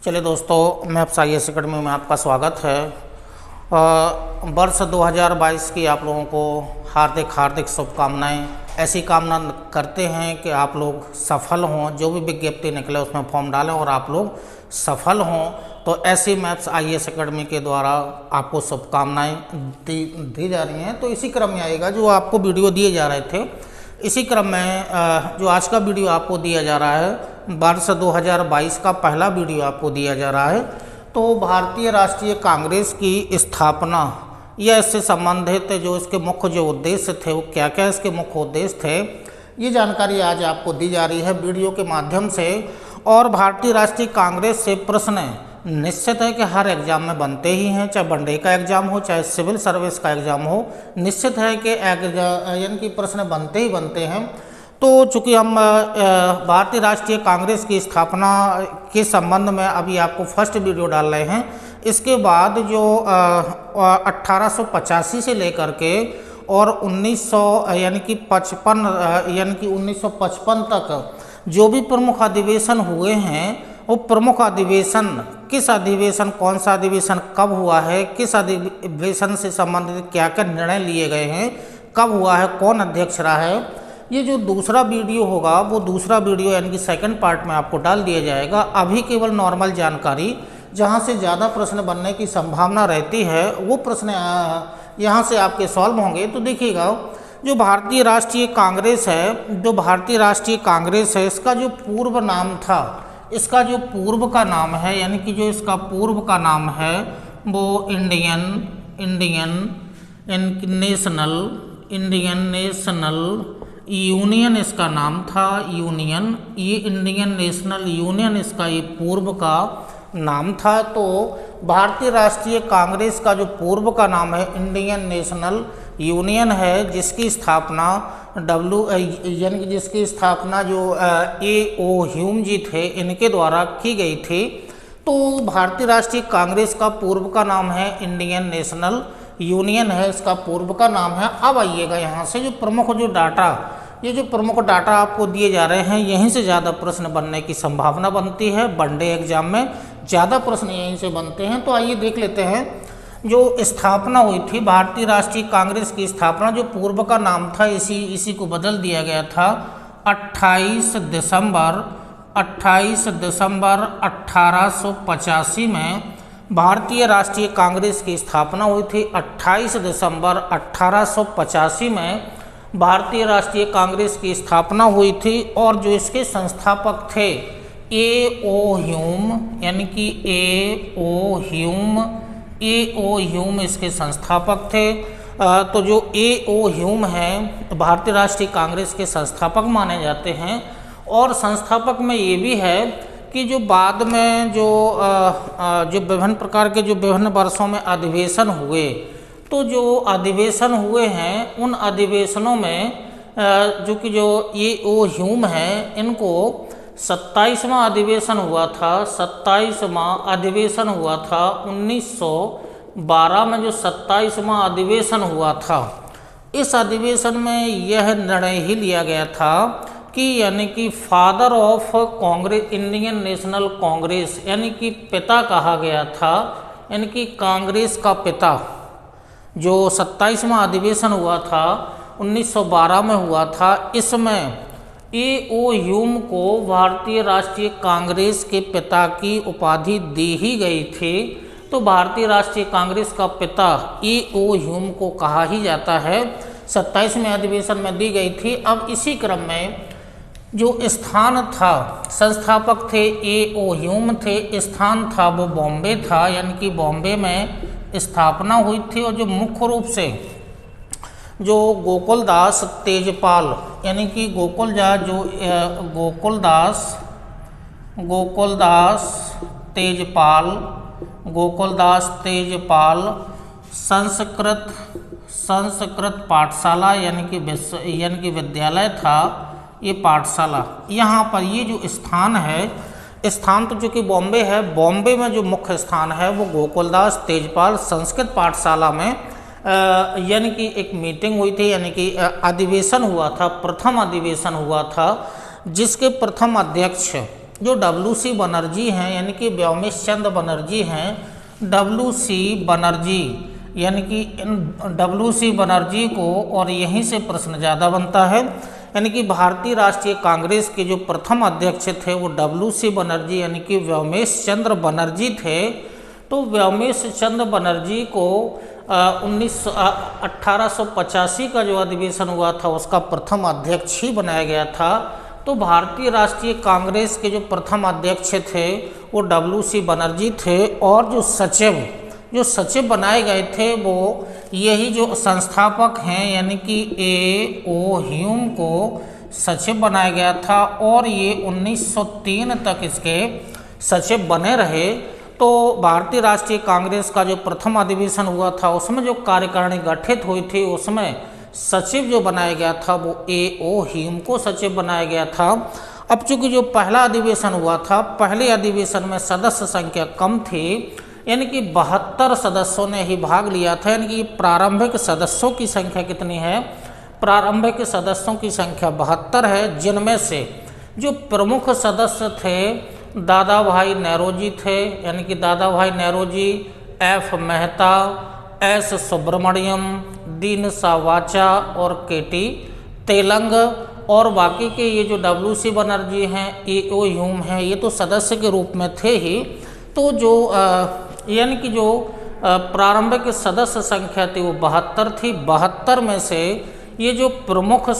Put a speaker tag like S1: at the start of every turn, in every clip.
S1: चलिए दोस्तों, maps IAS academy में आपका स्वागत है। वर्ष 2022 की आप लोगों को हार्दिक शुभकामनाएं। ऐसी कामना करते हैं कि आप लोग सफल हों, जो भी विज्ञप्ति निकले उसमें फॉर्म डालें और आप लोग सफल हों। तो ऐसी मैप्स IAS अकेडमी के द्वारा आपको शुभकामनाएं दी जा रही हैं। तो इसी क्रम में आएगा जो आपको वीडियो दिए जा रहे थे, इसी क्रम में जो आज का वीडियो आपको दिया जा रहा है, वर्ष 2022 का पहला वीडियो आपको दिया जा रहा है। तो भारतीय राष्ट्रीय कांग्रेस की स्थापना या इससे संबंधित जो इसके मुख्य जो उद्देश्य थे, वो क्या क्या इसके मुख्य उद्देश्य थे, ये जानकारी आज आपको दी जा रही है वीडियो के माध्यम से। और भारतीय राष्ट्रीय कांग्रेस से प्रश्न निश्चित है कि हर एग्ज़ाम में बनते ही हैं, चाहे वनडे का एग्ज़ाम हो चाहे सिविल सर्विस का एग्ज़ाम हो, निश्चित है कि यानी कि प्रश्न बनते ही बनते हैं। तो चूँकि हम भारतीय राष्ट्रीय कांग्रेस की स्थापना के संबंध में अभी आपको फर्स्ट वीडियो डाल रहे हैं, इसके बाद जो 1885 से लेकर के और 1955 तक जो भी प्रमुख अधिवेशन हुए हैं, वो प्रमुख अधिवेशन किस अधिवेशन, कौन सा अधिवेशन कब हुआ है, किस अधिवेशन से संबंधित क्या क्या निर्णय लिए गए हैं, कब हुआ है, कौन अध्यक्ष रहा है, ये जो दूसरा वीडियो होगा वो दूसरा वीडियो यानी कि सेकंड पार्ट में आपको डाल दिया जाएगा। अभी केवल नॉर्मल जानकारी, जहाँ से ज़्यादा प्रश्न बनने की संभावना रहती है, वो प्रश्न यहाँ से आपके सॉल्व होंगे। तो देखिएगा, जो भारतीय राष्ट्रीय कांग्रेस है, जो भारतीय राष्ट्रीय कांग्रेस है, इसका जो पूर्व नाम था, इसका जो पूर्व का नाम है, यानी कि जो इसका पूर्व का नाम है वो इंडियन नेशनल यूनियन इसका नाम था। यूनियन, ये इंडियन नेशनल यूनियन इसका ये पूर्व का नाम था। तो भारतीय राष्ट्रीय कांग्रेस का जो पूर्व का नाम है इंडियन नेशनल यूनियन है, जिसकी स्थापना यानी कि जिसकी स्थापना जो A.O. ह्यूम जी थे, इनके द्वारा की गई थी। तो भारतीय राष्ट्रीय कांग्रेस का पूर्व का नाम है इंडियन नेशनल यूनियन है, इसका पूर्व का नाम है। अब आइएगा यहाँ से जो प्रमुख जो डाटा, ये जो प्रमुख डाटा आपको दिए जा रहे हैं, यहीं से ज़्यादा प्रश्न बनने की संभावना बनती है। वनडे एग्जाम में ज़्यादा प्रश्न यहीं से बनते हैं। तो आइए देख लेते हैं जो स्थापना हुई थी भारतीय राष्ट्रीय कांग्रेस की स्थापना, जो पूर्व का नाम था इसी को बदल दिया गया था। 28 दिसंबर 1885 में भारतीय राष्ट्रीय कांग्रेस की स्थापना हुई थी। 28 दिसंबर 1885 में भारतीय राष्ट्रीय कांग्रेस की स्थापना हुई थी। और जो इसके संस्थापक थे A.O. ह्यूम, यानी कि A.O. ह्यूम इसके संस्थापक थे। तो जो A.O. ह्यूम हैं भारतीय राष्ट्रीय कांग्रेस के संस्थापक माने जाते हैं। और संस्थापक में ये भी है कि जो बाद में जो विभिन्न प्रकार के जो विभिन्न वर्षों में अधिवेशन हुए, तो जो अधिवेशन हुए हैं उन अधिवेशनों में जो कि जो A.O. ह्यूम हैं, इनको 27वां अधिवेशन हुआ था। 27वां अधिवेशन हुआ था 1912 में, जो 27वां अधिवेशन हुआ था, इस अधिवेशन में यह निर्णय ही लिया गया था कि यानी कि father of Congress, Indian national Congress, यानी कि पिता कहा गया था, यानी कि कांग्रेस का पिता, जो 27वां अधिवेशन हुआ था 1912 में हुआ था, इसमें A.O. ह्यूम को भारतीय राष्ट्रीय कांग्रेस के पिता की उपाधि दी ही गई थी। तो भारतीय राष्ट्रीय कांग्रेस का पिता A.O. ह्यूम को कहा ही जाता है, 27वें अधिवेशन में दी गई थी। अब इसी क्रम में जो स्थान था, संस्थापक थे A.O. ह्यूम थे, स्थान था वो बॉम्बे था, यानी कि बॉम्बे में स्थापना हुई थी। और जो मुख्य रूप से जो गोकुलदास तेजपाल, यानी कि गोकुलदास तेजपाल संस्कृत पाठशाला, यानी कि विद्यालय था, ये पाठशाला। यहाँ पर ये जो स्थान है, स्थान तो जो कि बॉम्बे है, बॉम्बे में जो मुख्य स्थान है वो गोकुलदास तेजपाल संस्कृत पाठशाला में यानी कि एक मीटिंग हुई थी, यानी कि अधिवेशन हुआ था, प्रथम अधिवेशन हुआ था, जिसके प्रथम अध्यक्ष जो WC बनर्जी हैं यानी कि व्योमेश चंद्र बनर्जी हैं, WC बनर्जी यानी कि WC बनर्जी को, और यहीं से प्रश्न ज़्यादा बनता है, यानी कि भारतीय राष्ट्रीय कांग्रेस के जो प्रथम अध्यक्ष थे वो WC बनर्जी यानी कि व्योमेश चंद्र बनर्जी थे। तो व्योमेश चंद्र बनर्जी को 1885 का जो अधिवेशन हुआ था उसका प्रथम अध्यक्ष ही बनाया गया था। तो भारतीय राष्ट्रीय कांग्रेस के जो प्रथम अध्यक्ष थे वो WC बनर्जी थे, और जो सचिव बनाए गए थे वो यही जो संस्थापक हैं यानी कि A.O. ह्यूम को सचिव बनाया गया था, और ये 1903 तक इसके सचिव बने रहे। तो भारतीय राष्ट्रीय कांग्रेस का जो प्रथम अधिवेशन हुआ था उसमें जो कार्यकारिणी गठित हुई थी उसमें सचिव जो बनाया गया था वो A.O. ह्यूम को सचिव बनाया गया था। अब चूंकि जो पहला अधिवेशन हुआ था, पहले अधिवेशन में सदस्य संख्या कम थी, यानी कि 72 सदस्यों ने ही भाग लिया था। यानी कि प्रारंभिक सदस्यों की संख्या कितनी है? प्रारंभिक सदस्यों की संख्या 72 है, जिनमें से जो प्रमुख सदस्य थे दादा भाई नेरोजी थे, यानी कि दादा भाई नेरोजी, F. मेहता, S. सुब्रमण्यम, दीनसा वाचा और KT तेलंग, और बाकी के ये जो WC बनर्जी हैं, A.O. ह्यूम हैं, ये तो सदस्य के रूप में थे ही। तो जो यानी कि जो प्रारंभिक सदस्य संख्या थी वो 72 थी। 72 में से ये जो प्रमुख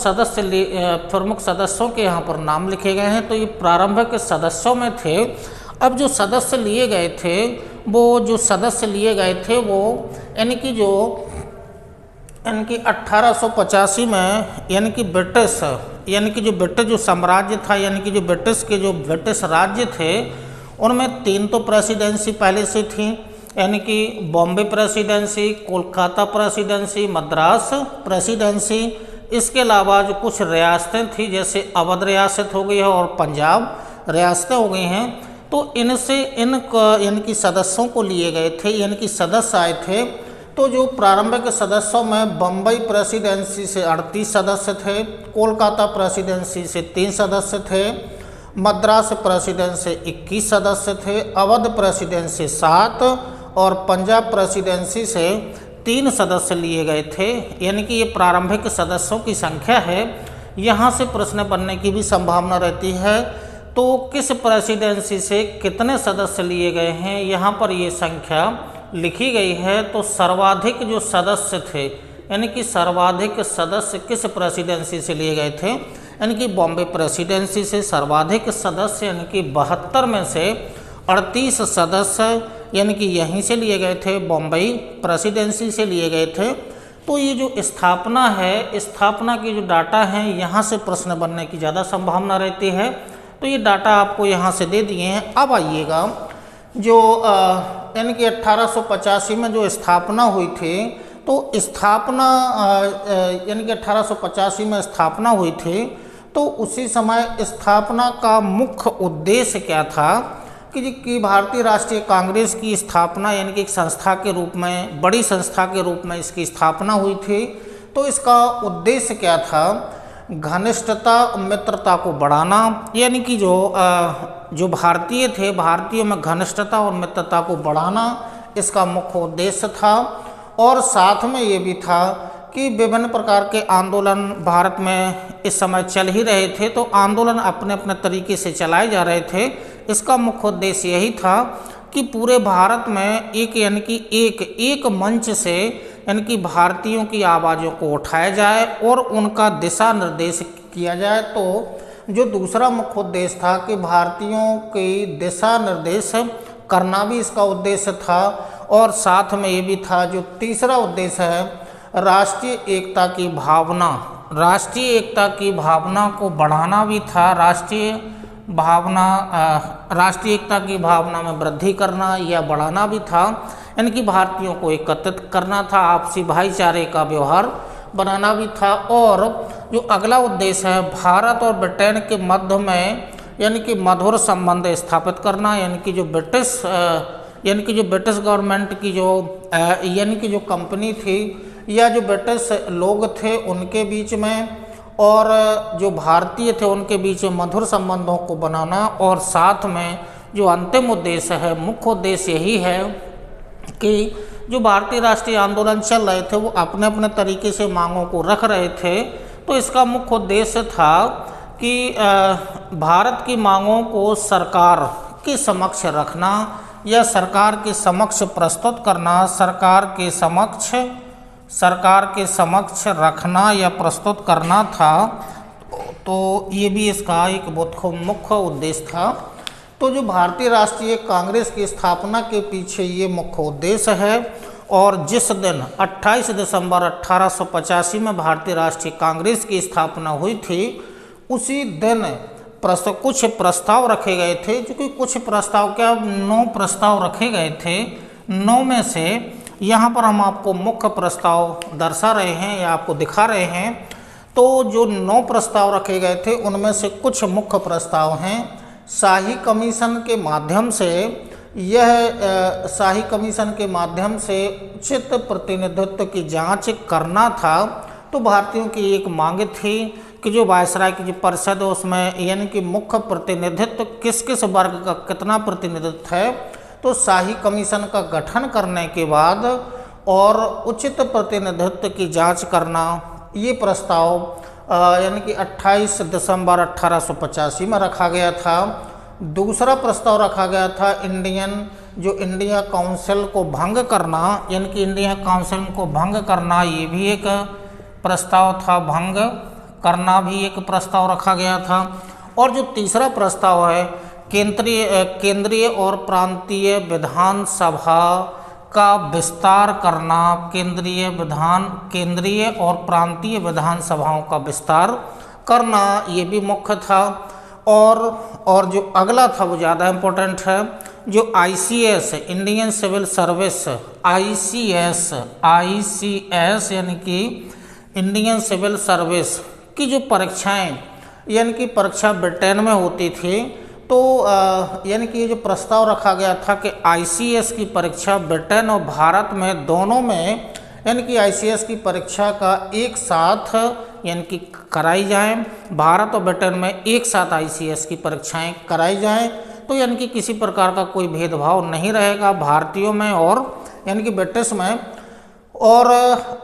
S1: सदस्यों के यहाँ पर नाम लिखे गए हैं, तो ये प्रारंभिक सदस्यों में थे। अब जो सदस्य लिए गए थे वो यानी कि 1885 में यानी कि ब्रिटिश जो साम्राज्य था, यानी कि जो ब्रिटिश राज्य थे, उनमें 3 तो प्रेसिडेंसी पहले से थी, यानी कि Bombay presidency, Kolkata presidency, Madras presidency. इसके अलावा जो कुछ रियासतें थी जैसे अवध रियासत हो गई है और पंजाब रियासतें हो गई हैं, तो इनसे यानी कि सदस्यों को लिए गए थे, यानी कि सदस्य आए थे। तो जो प्रारंभिक सदस्यों में बम्बई प्रेसिडेंसी से 38 सदस्य थे, कोलकाता प्रेसिडेंसी से 3 सदस्य थे, मद्रास प्रेसिडेंसी से 21 सदस्य थे, अवध प्रेसिडेंसी 7 और पंजाब प्रेसिडेंसी से 3 सदस्य लिए गए थे। यानी कि ये प्रारंभिक सदस्यों की संख्या है। यहाँ से प्रश्न बनने की भी संभावना रहती है। तो किस प्रेसिडेंसी से कितने सदस्य लिए गए हैं, यहाँ पर ये संख्या लिखी गई है। तो सर्वाधिक जो सदस्य थे, यानी कि सर्वाधिक सदस्य किस प्रेसिडेंसी से लिए गए थे, यानी कि बॉम्बे प्रेसिडेंसी से सर्वाधिक सदस्य, यानी कि 72 में से 38 सदस्य यानी कि यहीं से लिए गए थे, बॉम्बई प्रेसिडेंसी से लिए गए थे। तो ये जो स्थापना है, स्थापना की जो डाटा हैं, यहाँ से प्रश्न बनने की ज़्यादा संभावना रहती है। तो ये डाटा आपको यहाँ से दे दिए हैं। अब आइएगा जो यानी कि 1885 में जो स्थापना हुई थी, तो स्थापना यानी कि 1885 में स्थापना हुई थी, तो उसी समय स्थापना का मुख्य उद्देश्य क्या था कि भारतीय राष्ट्रीय कांग्रेस की स्थापना यानी कि एक संस्था के रूप में, बड़ी संस्था के रूप में इसकी स्थापना हुई थी। तो इसका उद्देश्य क्या था? घनिष्ठता मित्रता को बढ़ाना, यानी कि जो भारतीय थे, भारतीयों में घनिष्ठता और मित्रता को बढ़ाना इसका मुख्य उद्देश्य था। और साथ में ये भी था कि विभिन्न प्रकार के आंदोलन भारत में इस समय चल ही रहे थे, तो आंदोलन अपने अपने तरीके से चलाए जा रहे थे। इसका मुख्य उद्देश्य यही था कि पूरे भारत में यानी कि एक मंच से यानी कि भारतीयों की आवाज़ों को उठाया जाए और उनका दिशा निर्देश किया जाए। तो जो दूसरा मुख्य उद्देश्य था कि भारतीयों की दिशा निर्देश करना भी इसका उद्देश्य था। और साथ में ये भी था, जो तीसरा उद्देश्य है, राष्ट्रीय एकता की भावना को बढ़ाना भी था। राष्ट्रीय एकता की भावना में वृद्धि करना या बढ़ाना भी था, यानी कि भारतीयों को एकत्रित करना था, आपसी भाईचारे का व्यवहार बनाना भी था। और जो अगला उद्देश्य है, भारत और ब्रिटेन के मध्य में यानी कि मधुर संबंध स्थापित करना, यानी कि जो ब्रिटिश गवर्नमेंट की यानी कि जो कंपनी थी या जो ब्रिटिश लोग थे उनके बीच में और जो भारतीय थे उनके बीच में मधुर संबंधों को बनाना, और साथ में जो अंतिम उद्देश्य है, मुख्य उद्देश्य यही है कि जो भारतीय राष्ट्रीय आंदोलन चल रहे थे वो अपने अपने तरीके से मांगों को रख रहे थे। तो इसका मुख्य उद्देश्य था कि भारत की मांगों को सरकार के समक्ष रखना या सरकार के समक्ष प्रस्तुत करना, सरकार के समक्ष रखना या प्रस्तुत करना था। तो ये भी इसका एक बहुत मुख्य उद्देश्य था। तो जो भारतीय राष्ट्रीय कांग्रेस की स्थापना के पीछे ये मुख्य उद्देश्य है। और जिस दिन 28 दिसंबर 1885 में भारतीय राष्ट्रीय कांग्रेस की स्थापना हुई थी, उसी दिन कुछ प्रस्ताव रखे गए थे, जो कि कुछ प्रस्ताव क्या 9 प्रस्ताव रखे गए थे। 9 में से यहाँ पर हम आपको मुख्य प्रस्ताव दर्शा रहे हैं या आपको दिखा रहे हैं। तो जो 9 प्रस्ताव रखे गए थे उनमें से कुछ मुख्य प्रस्ताव हैं। शाही कमीशन के माध्यम से शाही कमीशन के माध्यम से उचित प्रतिनिधित्व की जांच करना था। तो भारतीयों की एक मांग थी कि जो वायसराय की जो परिषद है उसमें यानी कि मुख्य प्रतिनिधित्व किस किस वर्ग का कितना प्रतिनिधित्व है। तो शाही कमीशन का गठन करने के बाद और उचित प्रतिनिधित्व की जांच करना, ये प्रस्ताव यानी कि 28 दिसंबर 1885 में रखा गया था। दूसरा प्रस्ताव रखा गया था इंडिया काउंसिल को भंग करना, यानी कि इंडिया काउंसिल को भंग करना, ये भी एक प्रस्ताव था। भंग करना भी एक प्रस्ताव रखा गया था। और जो तीसरा प्रस्ताव है केंद्रीय और प्रांतीय विधानसभा का विस्तार करना, केंद्रीय और प्रांतीय विधानसभाओं का विस्तार करना, ये भी मुख्य था। और जो अगला था वो ज़्यादा इम्पोर्टेंट है, जो ICS Indian civil service, ICS यानी कि इंडियन सिविल सर्विस की जो परीक्षाएं यानी कि परीक्षा ब्रिटेन में होती थी। तो यानी कि ये जो प्रस्ताव रखा गया था कि ICS की परीक्षा ब्रिटेन और भारत में दोनों में यानी कि ICS की परीक्षा का एक साथ यानी कि कराई जाए, भारत और ब्रिटेन में एक साथ ICS की परीक्षाएं कराई जाएं। तो यानी कि किसी प्रकार का कोई भेदभाव नहीं रहेगा भारतीयों में और यानी कि ब्रिटिश में। और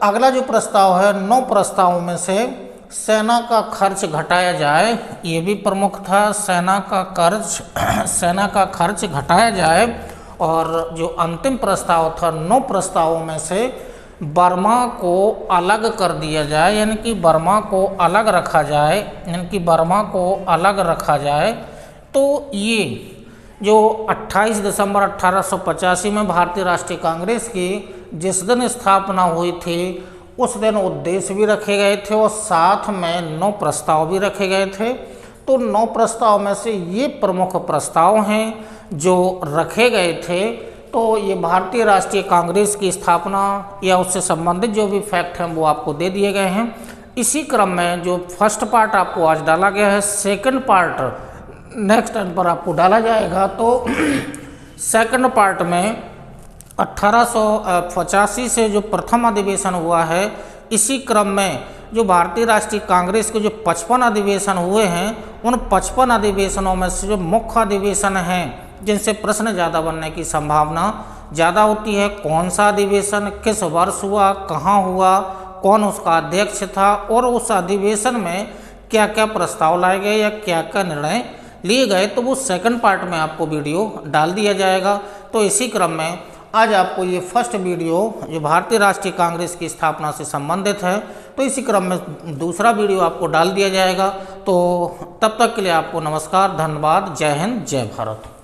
S1: अगला जो प्रस्ताव है 9 प्रस्तावों में से सेना का खर्च घटाया जाए, ये भी प्रमुख था। सेना का खर्च घटाया जाए। और जो अंतिम प्रस्ताव था 9 प्रस्तावों में से बर्मा को अलग कर दिया जाए, यानी कि बर्मा को अलग रखा जाए। तो ये जो 28 दिसंबर 1885 में भारतीय राष्ट्रीय कांग्रेस की जिस दिन स्थापना हुई थी उस दिन उद्देश्य भी रखे गए थे और साथ में 9 प्रस्ताव भी रखे गए थे। तो 9 प्रस्ताव में से ये प्रमुख प्रस्ताव हैं जो रखे गए थे। तो ये भारतीय राष्ट्रीय कांग्रेस की स्थापना या उससे संबंधित जो भी फैक्ट हैं वो आपको दे दिए गए हैं। इसी क्रम में जो फर्स्ट पार्ट आपको आज डाला गया है, सेकंड पार्ट नेक्स्ट टाइम पर आपको डाला जाएगा। तो सेकंड पार्ट में 1885 से जो प्रथम अधिवेशन हुआ है, इसी क्रम में जो भारतीय राष्ट्रीय कांग्रेस के जो 55 अधिवेशन हुए हैं, उन 55 अधिवेशनों में से जो मुख्य अधिवेशन हैं जिनसे प्रश्न ज़्यादा बनने की संभावना ज़्यादा होती है, कौन सा अधिवेशन किस वर्ष हुआ, कहाँ हुआ, कौन उसका अध्यक्ष था और उस अधिवेशन में क्या क्या प्रस्ताव लाए गए या क्या क्या निर्णय लिए गए, तो वो सेकंड पार्ट में आपको वीडियो डाल दिया जाएगा। तो इसी क्रम में आज आपको ये फर्स्ट वीडियो जो भारतीय राष्ट्रीय कांग्रेस की स्थापना से संबंधित है, तो इसी क्रम में दूसरा वीडियो आपको डाल दिया जाएगा। तो तब तक के लिए आपको नमस्कार, धन्यवाद, जय हिंद, जय भारत।